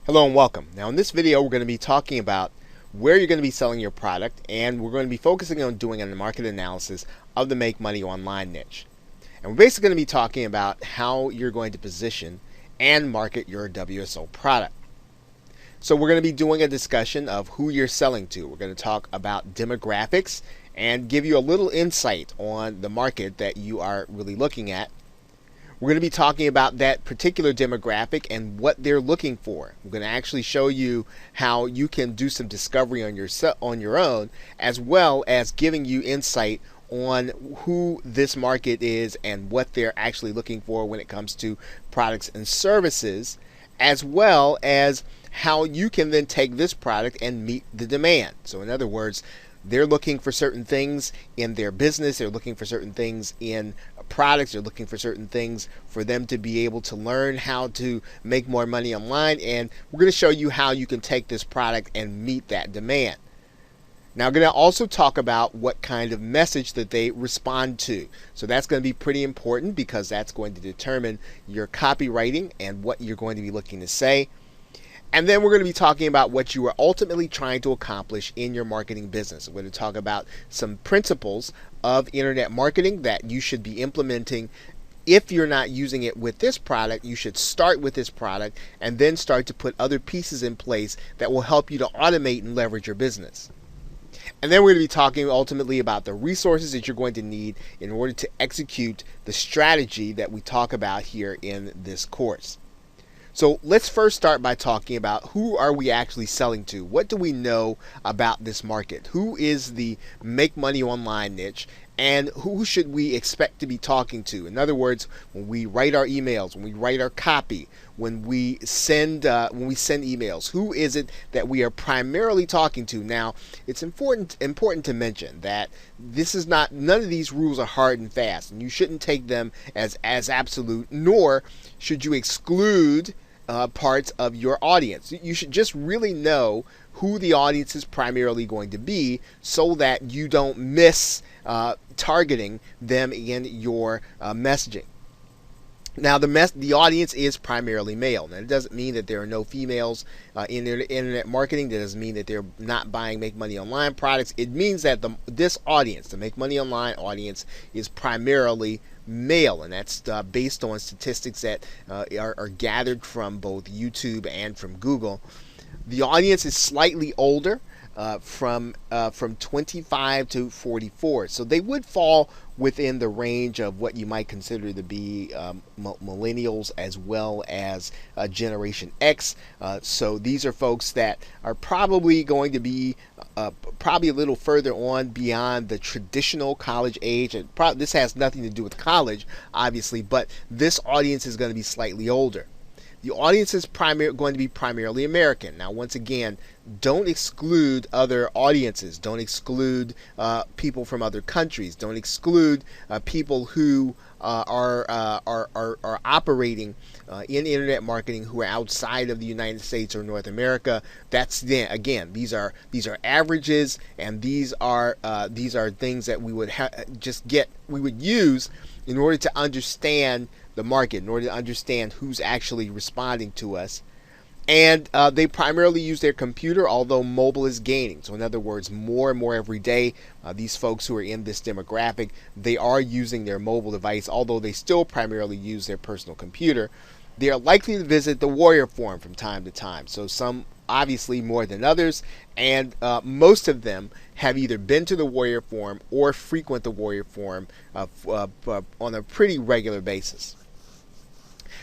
Hello and welcome. Now in this video we're going to be talking about where you're going to be selling your product, and we're going to be focusing on doing a market analysis of the Make Money Online niche. And we're basically going to be talking about how you're going to position and market your WSO product. So we're going to be doing a discussion of who you're selling to. We're going to talk about demographics and give you a little insight on the market that you are really looking at. We're going to be talking about that particular demographic and what they're looking for. We're going to actually show you how you can do some discovery on your own, as well as giving you insight on who this market is and what they're actually looking for when it comes to products and services, as well as how you can then take this product and meet the demand. So in other words, they're looking for certain things in their business, they're looking for certain things in products, they're looking for certain things for them to be able to learn how to make more money online, and we're going to show you how you can take this product and meet that demand. Now, I'm going to also talk about what kind of message that they respond to. So that's going to be pretty important because that's going to determine your copywriting and what you're going to be looking to say. And then we're going to be talking about what you are ultimately trying to accomplish in your marketing business. We're going to talk about some principles of internet marketing that you should be implementing. If you're not using it with this product, you should start with this product and then start to put other pieces in place that will help you to automate and leverage your business. And then we're going to be talking ultimately about the resources that you're going to need in order to execute the strategy that we talk about here in this course. So let's first start by talking about who are we actually selling to? What do we know about this market? Who is the Make Money Online niche, and who should we expect to be talking to? In other words, when we write our emails, when we write our copy, when we send emails, who is it that we are primarily talking to? Now, it's important to mention that this is not, none of these rules are hard and fast, and you shouldn't take them as absolute, nor should you exclude parts of your audience. You should just really know who the audience is primarily going to be so that you don't miss targeting them in your messaging. Now, the audience is primarily male. Now, it doesn't mean that there are no females in internet marketing. That doesn't mean that they're not buying Make Money Online products. It means that this audience, the Make Money Online audience, is primarily male, and that's based on statistics that are gathered from both YouTube and from Google. The audience is slightly older, from 25 to 44, so they would fall within the range of what you might consider to be millennials as well as Generation X. So these are folks that are probably going to be probably a little further on beyond the traditional college age. And this has nothing to do with college, obviously, but this audience is going to be slightly older. The audience is going to be primarily American. Now, once again, don't exclude other audiences. Don't exclude people from other countries. Don't exclude people who are operating in internet marketing who are outside of the United States or North America. That's, again, these are averages, and these are things that we would we would use in order to understand the market, in order to understand who's actually responding to us. And they primarily use their computer, although mobile is gaining. So in other words, more and more every day, these folks who are in this demographic, they are using their mobile device, although they still primarily use their personal computer. They are likely to visit the Warrior Forum from time to time. So some obviously more than others, and most of them have either been to the Warrior Forum or frequent the Warrior Forum on a pretty regular basis.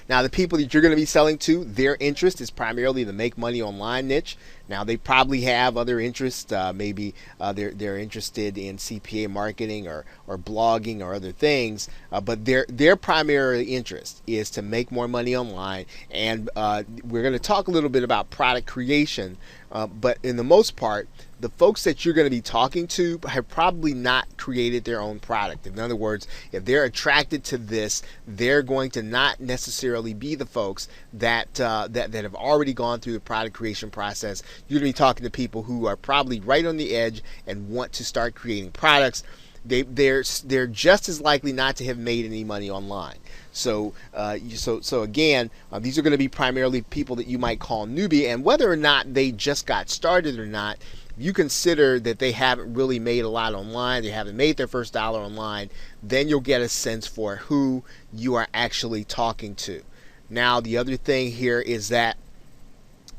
Now, the people that you're going to be selling to, their interest is primarily the Make Money Online niche. Now, they probably have other interests. Maybe they're interested in CPA marketing or blogging or other things. But their primary interest is to make more money online. And we're going to talk a little bit about product creation. But in the most part, the folks that you're going to be talking to have probably not created their own product. In other words, if they're attracted to this, they're going to not necessarily be the folks that have already gone through the product creation process. You're going to be talking to people who are probably right on the edge and want to start creating products. they're just as likely not to have made any money online. So again, these are going to be primarily people that you might call newbie, and whether or not they just got started or not, you consider that they haven't really made a lot online, they haven't made their first dollar online, then you'll get a sense for who you are actually talking to. Now, the other thing here is that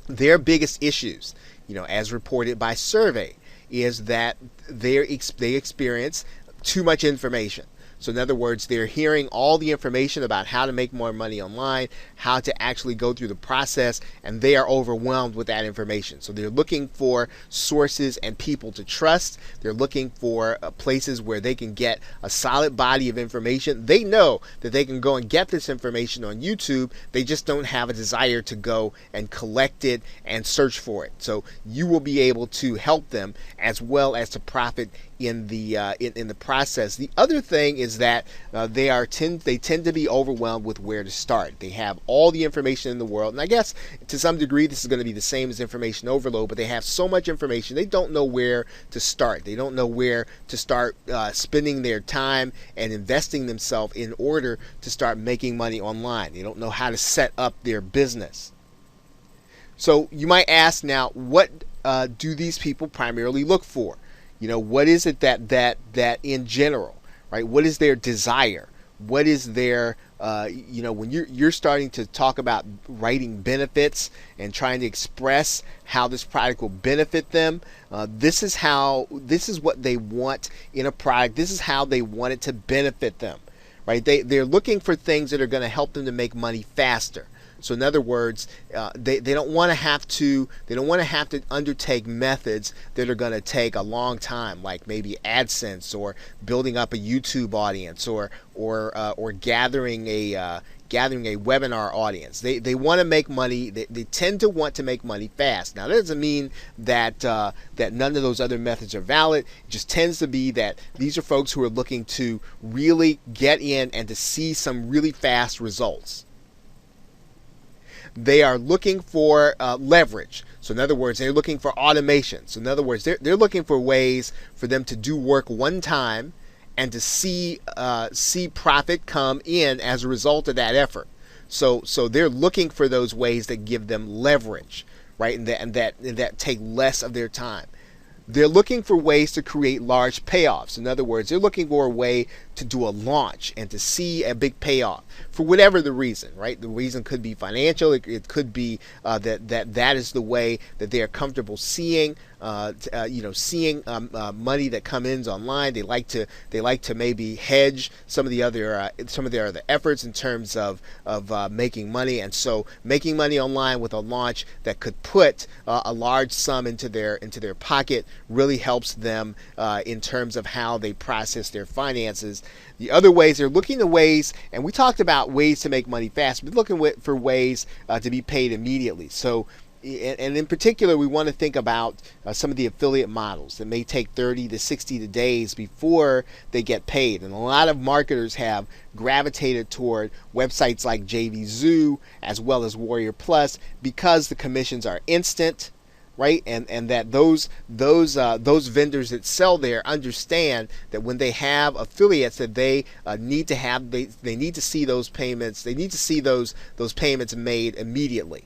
their biggest issues, as reported by survey, is that they experience too much information. So in other words, they're hearing all the information about how to make more money online, how to actually go through the process, and they are overwhelmed with that information. So they're looking for sources and people to trust. They're looking for places where they can get a solid body of information. They know that they can go and get this information on YouTube. They just don't have a desire to go and collect it and search for it. So you will be able to help them as well as to profit in the process. The other thing is that they tend to be overwhelmed with where to start. They have all the information in the world, and I guess to some degree this is going to be the same as information overload, but they have so much information they don't know where to start. They don't know where to start spending their time and investing themselves in order to start making money online. They don't know how to set up their business. So you might ask now, what do these people primarily look for? What is it that in general, right? What is their desire? What is their, when you're starting to talk about writing benefits and trying to express how this product will benefit them, this is what they want in a product. This is how they want it to benefit them, right? They're looking for things that are going to help them to make money faster. So in other words, they don't want to have to undertake methods that are going to take a long time, like maybe AdSense or building up a YouTube audience or gathering a webinar audience. They want to make money. They tend to want to make money fast. Now that doesn't mean that none of those other methods are valid. It just tends to be that these are folks who are looking to really get in and to see some really fast results. They are looking for leverage. So in other words, they're looking for automation. So in other words, they're looking for ways for them to do work one time and to see profit come in as a result of that effort. So they're looking for those ways that give them leverage, right? And that take less of their time. They're looking for ways to create large payoffs. In other words, they're looking for a way to do a launch and to see a big payoff for whatever the reason, right? The reason could be financial. It could be that is the way that they are comfortable seeing money that comes in online. They like to maybe hedge some of their other efforts in terms of making money, and so making money online with a launch that could put a large sum into their pocket really helps them in terms of how they process their finances. The other ways, they're looking to ways, and we talked about ways to make money fast, but looking for ways to be paid immediately. So, and in particular, we want to think about some of the affiliate models that may take 30 to 60 days before they get paid. And a lot of marketers have gravitated toward websites like JVZoo as well as Warrior Plus because the commissions are instant, right? And that those vendors that sell there understand that when they have affiliates that they need to see those payments. They need to see those payments made immediately.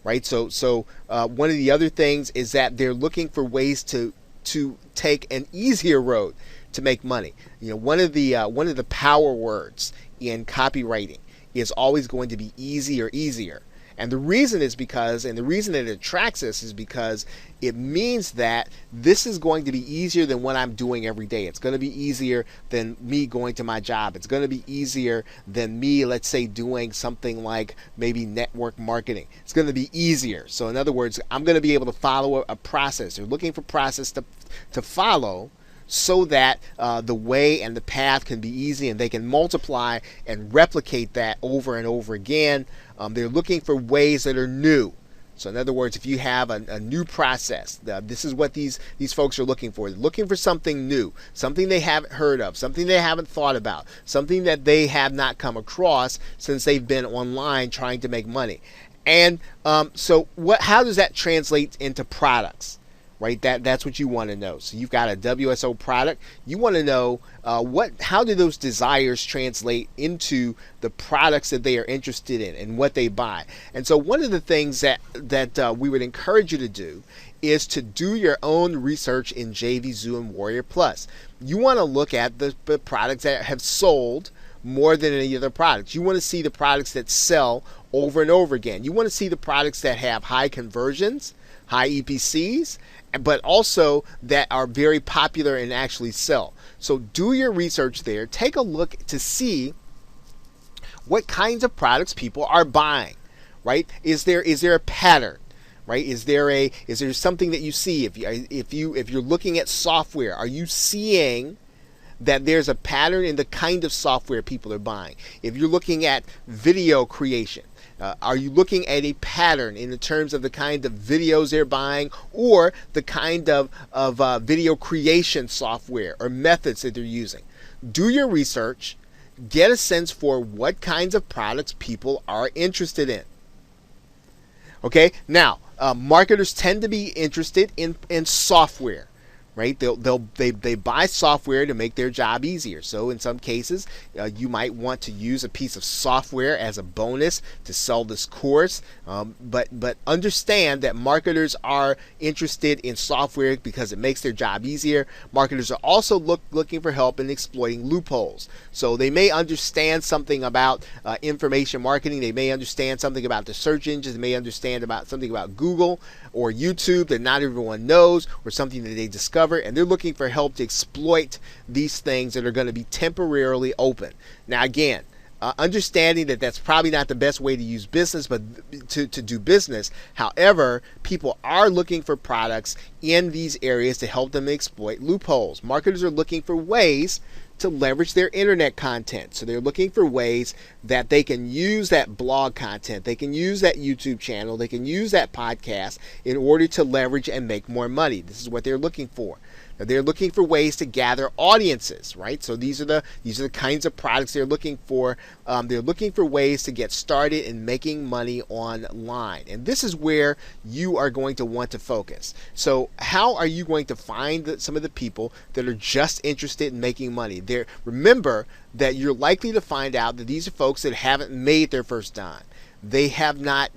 Right, so one of the other things is that they're looking for ways to take an easier road to make money. One of the power words in copywriting is always going to be easier. And the reason the reason it attracts us is because it means that this is going to be easier than what I'm doing every day. It's going to be easier than me going to my job. It's going to be easier than me, let's say, doing something like maybe network marketing. It's going to be easier. So in other words, I'm going to be able to follow a process. They're looking for process to follow, so that the way and the path can be easy and they can multiply and replicate that over and over again. They're looking for ways that are new. So in other words, if you have a new process, this is what these folks are looking for. They're looking for something new, something they haven't heard of, something they haven't thought about, something that they have not come across since they've been online trying to make money. And how does that translate into products? right? That's what you want to know. So you've got a WSO product. You want to know how do those desires translate into the products that they are interested in and what they buy. And so one of the things that we would encourage you to do is to do your own research in JVZoo and Warrior Plus. You want to look at the products that have sold more than any other products. You want to see the products that sell over and over again. You want to see the products that have high conversions, high EPCs, but also that are very popular and actually sell. So do your research there. Take a look to see what kinds of products people are buying, right? Is there a pattern? Right? Is there something that you see? If you're looking at software, are you seeing that there's a pattern in the kind of software people are buying? If you're looking at video creation, are you looking at a pattern in the terms of the kind of videos they're buying, or the kind of video creation software or methods that they're using? Do your research, get a sense for what kinds of products people are interested in. Okay, now marketers tend to be interested in software, right? They buy software to make their job easier. So in some cases, you might want to use a piece of software as a bonus to sell this course. But understand that marketers are interested in software because it makes their job easier. Marketers are also looking for help in exploiting loopholes. So they may understand something about information marketing. They may understand something about the search engines. They may understand something about Google or YouTube that not everyone knows, or something that they discover, and they're looking for help to exploit these things that are going to be temporarily open. Now again, understanding that that's probably not the best way to use business, but to do business. However, people are looking for products in these areas to help them exploit loopholes. Marketers are looking for ways to leverage their internet content. So they're looking for ways that they can use that blog content, they can use that YouTube channel, they can use that podcast in order to leverage and make more money. This is what they're looking for. Now they're looking for ways to gather audiences, right? So these are the kinds of products they're looking for. They're looking for ways to get started in making money online, and this is where you are going to want to focus. So how are you going to find some of the people that are just interested in making money? Remember that you're likely to find out that these are folks that haven't made their first dime. They have not,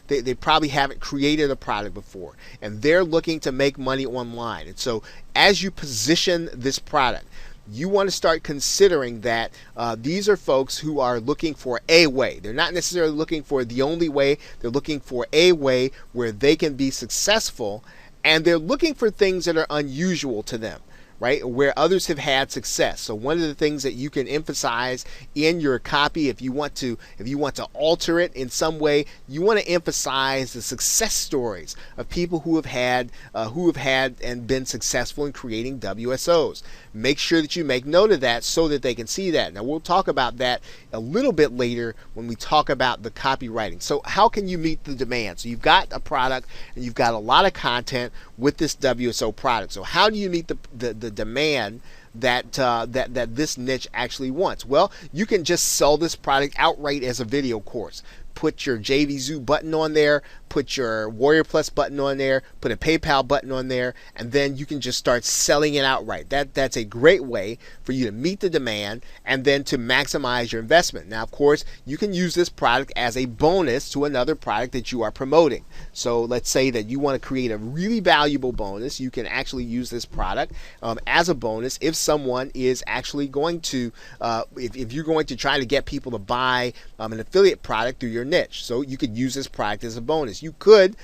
they probably haven't created a product before, and they're looking to make money online. And so as you position this product, you want to start considering that these are folks who are looking for a way. They're not necessarily looking for the only way. They're looking for a way where they can be successful, and they're looking for things that are unusual to them, right? Where others have had success. So one of the things that you can emphasize in your copy, if you want to alter it in some way, you want to emphasize the success stories of people who have had and been successful in creating WSOs. Make sure that you make note of that so that they can see that. Now we'll talk about that a little bit later when we talk about the copywriting. So how can you meet the demand? So you've got a product and you've got a lot of content with this WSO product. So how do you meet the demand that this niche actually wants? Well, you can just sell this product outright as a video course. Put your JVZoo button on there, put your Warrior Plus button on there, put a PayPal button on there, and then you can just start selling it outright. That's a great way for you to meet the demand and then to maximize your investment. Now, of course, you can use this product as a bonus to another product that you are promoting. So let's say that you want to create a really valuable bonus. You can actually use this product as a bonus if someone is actually going to, if you're going to try to get people to buy an affiliate product through your niche. So you could use this product as a bonus. You could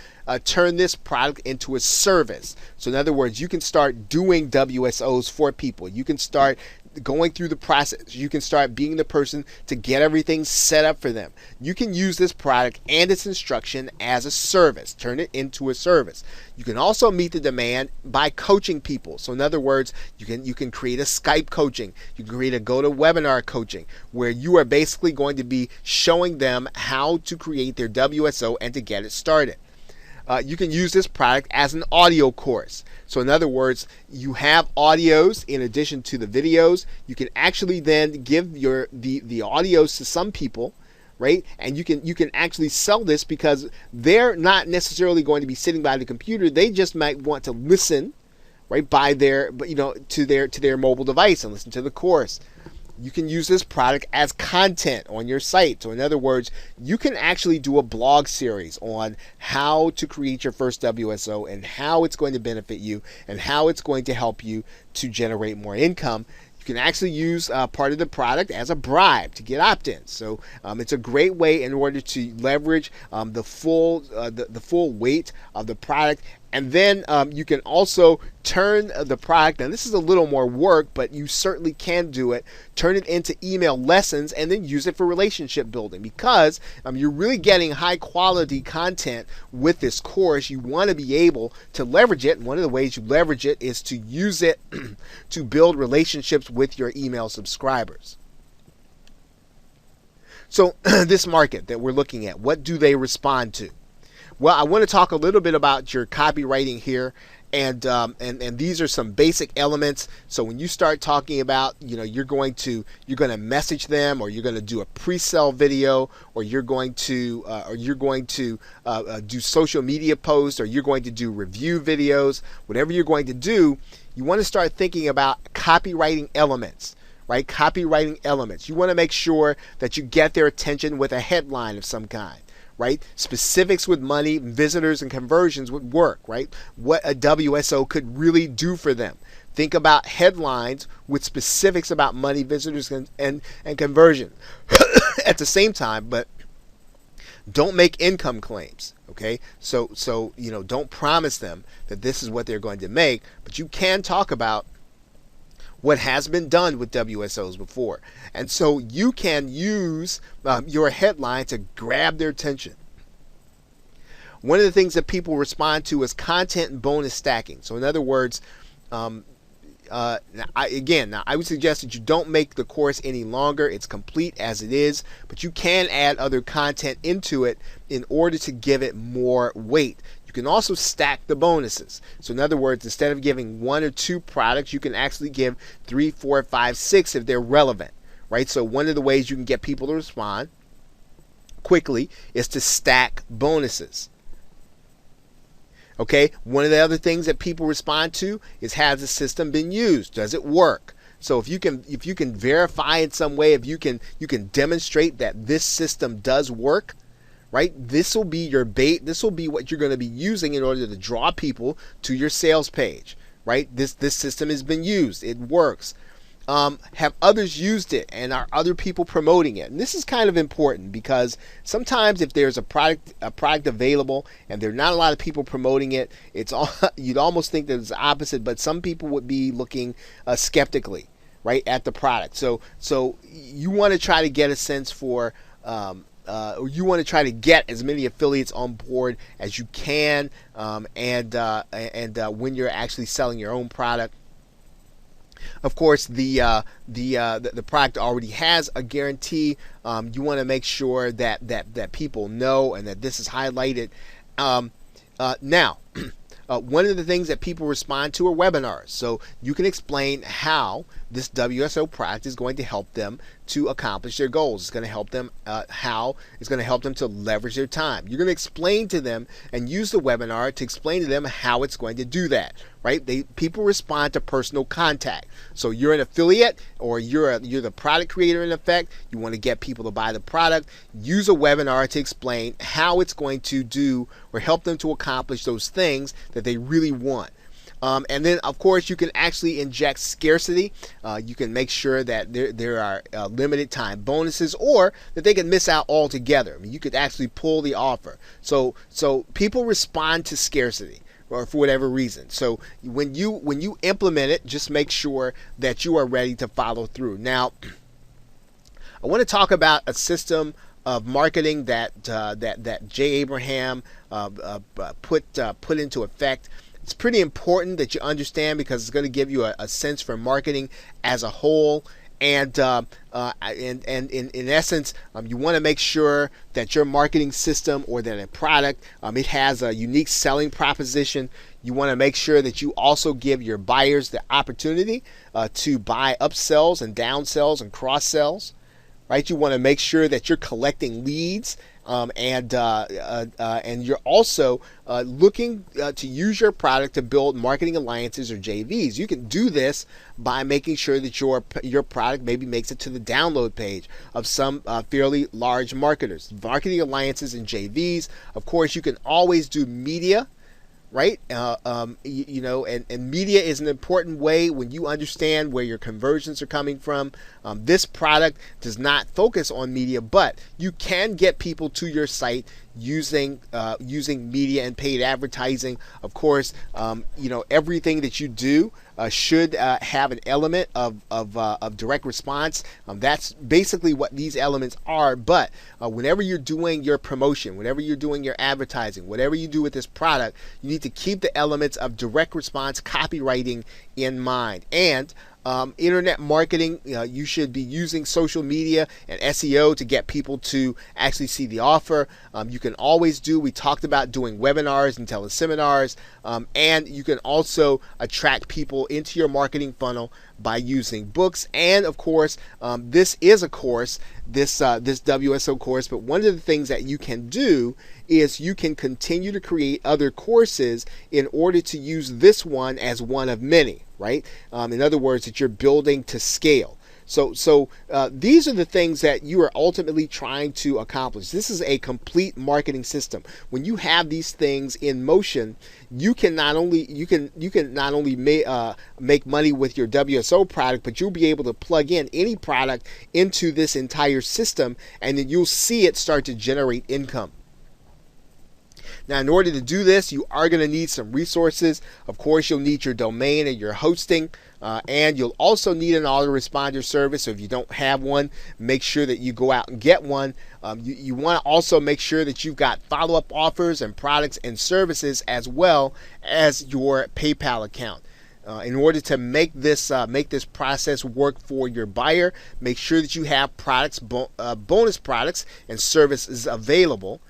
turn this product into a service. So in other words, you can start doing WSOs for people. You can start going through the process. You can start being the person to get everything set up for them. You can use this product and its instruction as a service. Turn it into a service. You can also meet the demand by coaching people. So in other words, you can create a Skype coaching. You can create a GoToWebinar coaching where you are basically going to be showing them how to create their WSO and to get it started. You can use this product as an audio course. So in other words, you have audios in addition to the videos. You can actually then give the audios to some people right? And you can actually sell this because they're not necessarily going to be sitting by the computer. They just might want to listen, right, by their, to their mobile device and listen to the course. You can use this product as content on your site. So in other words, you can actually do a blog series on how to create your first WSO and how it's going to benefit you and how it's going to help you to generate more income. You can actually use part of the product as a bribe to get opt-ins. So it's a great way in order to leverage the full weight of the product. And then you can also turn the product, and this is a little more work, but you certainly can do it, turn it into email lessons and then use it for relationship building, because you're really getting high quality content with this course. You want to be able to leverage it. And one of the ways you leverage it is to use it to build relationships with your email subscribers. So this market that we're looking at, what do they respond to? Well, I want to talk a little bit about your copywriting here, and these are some basic elements. So when you start talking about, you're going to message them, or you're going to do a pre-sale video, or you're going to do social media posts, or you're going to do review videos. Whatever you're going to do, you want to start thinking about copywriting elements. Right? Copywriting elements. You want to make sure that you get their attention with a headline of some kind. Right? Specifics with money, visitors, and conversions would work, right? What a WSO could really do for them. Think about headlines with specifics about money, visitors, and conversion at the same time, but don't make income claims, okay? So don't promise them that this is what they're going to make, but you can talk about what has been done with WSOs before. And so you can use your headline to grab their attention. One of the things that people respond to is content and bonus stacking. So in other words, I would suggest that you don't make the course any longer. It's complete as it is, but you can add other content into it in order to give it more weight. You can also stack the bonuses. So in other words, instead of giving 1 or 2 products, you can actually give 3, 4, 5, 6 if they're relevant, right? So one of the ways you can get people to respond quickly is to stack bonuses. Okay, one of the other things that people respond to is, has the system been used? Does it work? So if you can verify in some way, if you can demonstrate that this system does work, right? This will be your bait. This will be what you're going to be using in order to draw people to your sales page, right? This system has been used. It works. Have others used it, and are other people promoting it? And this is kind of important, because sometimes if there's a product available and there are not a lot of people promoting it, you'd almost think that it's the opposite, but some people would be looking skeptically, right, at the product. So you want to try to get a sense for or you want to try to get as many affiliates on board as you can, and when you're actually selling your own product. Of course, the product already has a guarantee. You want to make sure that people know and that this is highlighted. Now, one of the things that people respond to are webinars. So you can explain how this WSO product is going to help them to accomplish their goals. It's going to help them how it's going to help them to leverage their time. You're going to explain to them and use the webinar to explain to them how it's going to do that. Right? People respond to personal contact. So you're an affiliate, or you're the product creator in effect. You want to get people to buy the product. Use a webinar to explain how it's going to do or help them to accomplish those things that they really want. And then, of course, you can actually inject scarcity. You can make sure that there are limited time bonuses, or that they can miss out altogether. I mean, you could actually pull the offer. So people respond to scarcity, or for whatever reason. So when you implement it, just make sure that you are ready to follow through. Now, I want to talk about a system of marketing that Jay Abraham put into effect. It's pretty important that you understand, because it's going to give you a sense for marketing as a whole. And in essence, you want to make sure that your marketing system, or that a product, it has a unique selling proposition. You want to make sure that you also give your buyers the opportunity to buy upsells and downsells and cross sells, right? You want to make sure that you're collecting leads, and you're also looking to use your product to build marketing alliances or JVs. You can do this by making sure that your product maybe makes it to the download page of some fairly large marketers. Marketing alliances and JVs. Of course, you can always do media, right? And media is an important way when you understand where your conversions are coming from. This product does not focus on media, but you can get people to your site using media and paid advertising. Of course, everything that you do should have an element of direct response. That's basically what these elements are. But whenever you're doing your promotion, whenever you're doing your advertising, whatever you do with this product, you need to keep the elements of direct response copywriting in mind. And internet marketing, you should be using social media and SEO to get people to actually see the offer. You can always we talked about doing webinars and teleseminars, and you can also attract people into your marketing funnel by using books. And of course, this is a course, this WSO course, but one of the things that you can do is you can continue to create other courses in order to use this one as one of many, right? In other words, that you're building to scale. So these are the things that you are ultimately trying to accomplish. This is a complete marketing system. When you have these things in motion, you can not only make money with your WSO product, but you'll be able to plug in any product into this entire system, and then you'll see it start to generate income. Now, in order to do this, you are going to need some resources. Of course, you'll need your domain and your hosting, and you'll also need an autoresponder service. So if you don't have one, make sure that you go out and get one. You want to also make sure that you've got follow-up offers and products and services, as well as your PayPal account. In order to make this process work for your buyer, make sure that you have products, bonus products and services available,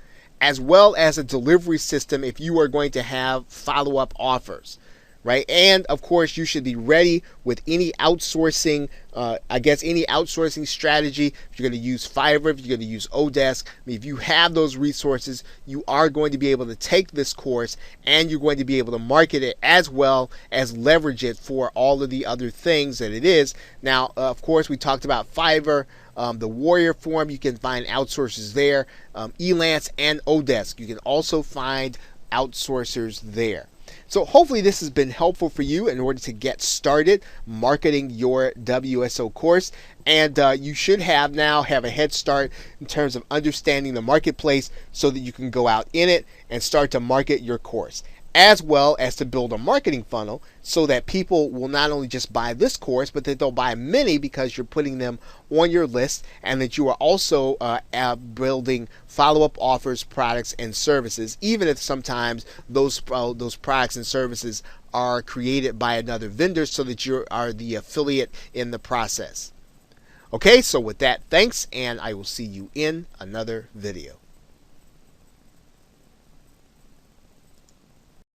as well as a delivery system if you are going to have follow-up offers, right? And of course, you should be ready with any outsourcing, any outsourcing strategy. If you're going to use Fiverr, if you're going to use Odesk, if you have those resources, you are going to be able to take this course, and you're going to be able to market it as well as leverage it for all of the other things that it is. Now, of course, we talked about Fiverr. The Warrior Forum, you can find outsourcers there. Elance and Odesk, you can also find outsourcers there. So hopefully this has been helpful for you in order to get started marketing your WSO course. And you should now have a head start in terms of understanding the marketplace so that you can go out in it and start to market your course, as well as to build a marketing funnel so that people will not only just buy this course, but that they'll buy many because you're putting them on your list, and that you are also building follow-up offers, products, and services, even if sometimes those products and services are created by another vendor so that you are the affiliate in the process. Okay, so with that, thanks, and I will see you in another video.